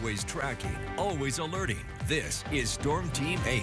Always tracking, always alerting. This is Storm Team 8.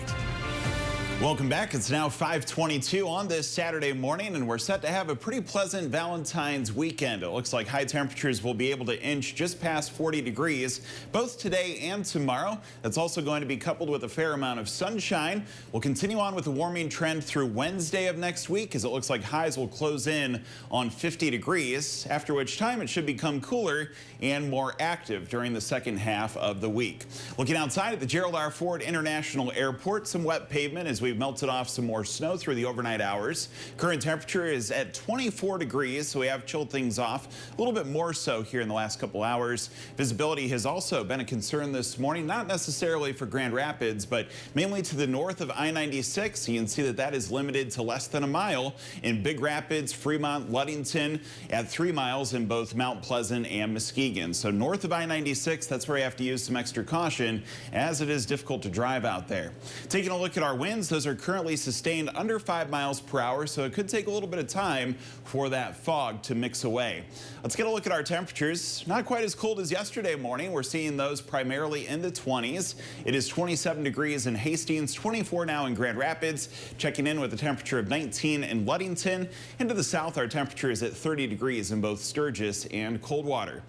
Welcome back. It's now 5:22 on this Saturday morning, and we're set to have a pretty pleasant Valentine's weekend. It looks like high temperatures will be able to inch just past 40 degrees both today and tomorrow. That's also going to be coupled with a fair amount of sunshine. We'll continue on with the warming trend through Wednesday of next week, as it looks like highs will close in on 50 degrees, after which time it should become cooler and more active during the second half of the week. Looking outside at the Gerald R. Ford International Airport, some wet pavement as we've melted off some more snow through the overnight hours. Current temperature is at 24 degrees, so we have chilled things off a little bit more so here in the last couple hours. Visibility has also been a concern this morning, not necessarily for Grand Rapids, but mainly to the north of I-96. You can see that is limited to less than a mile in Big Rapids, Fremont, Ludington, at 3 miles in both Mount Pleasant and Muskegon. So north of I-96, that's where you have to use some extra caution, as it is difficult to drive out there. Taking a look at our winds, those are currently sustained under 5 miles per hour, so it could take a little bit of time for that fog to mix away. Let's get a look at our temperatures. Not quite as cold as yesterday morning. We're seeing those primarily in the 20s. It is 27 degrees in Hastings, 24 now in Grand Rapids. Checking in with a temperature of 19 in Ludington. Into the south, our temperature is at 30 degrees in both Sturgis and Coldwater.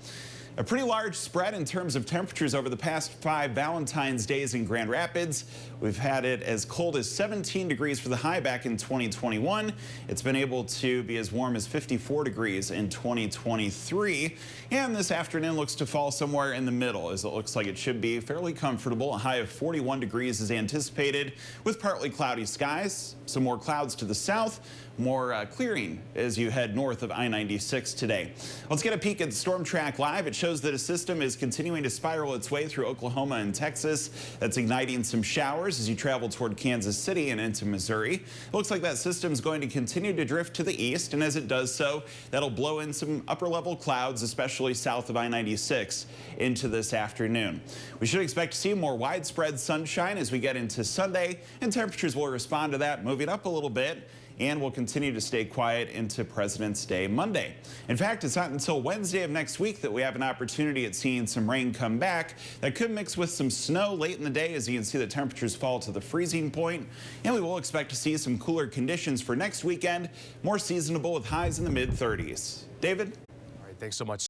A pretty large spread in terms of temperatures over the past 5 Valentine's days in Grand Rapids. We've had it as cold as 17 degrees for the high back in 2021. It's been able to be as warm as 54 degrees in 2023. And this afternoon looks to fall somewhere in the middle, as it looks like it should be fairly comfortable. A high of 41 degrees is anticipated with partly cloudy skies. Some more clouds to the south. More clearing as you head north of I-96 today. Let's get a peek at Storm Track Live. It shows that a system is continuing to spiral its way through Oklahoma and Texas. That's igniting some showers as you travel toward Kansas City and into Missouri. It looks like that system is going to continue to drift to the east, and as it does so, that'll blow in some upper-level clouds, especially south of I-96, into this afternoon. We should expect to see more widespread sunshine as we get into Sunday, and temperatures will respond to that, moving up a little bit, and will continue to stay quiet into President's Day Monday. In fact, it's not until Wednesday of next week that we have an opportunity at seeing some rain come back. That could mix with some snow late in the day, as you can see the temperatures fall to the freezing point. And we will expect to see some cooler conditions for next weekend, more seasonable with highs in the mid-30s. David? All right, thanks so much.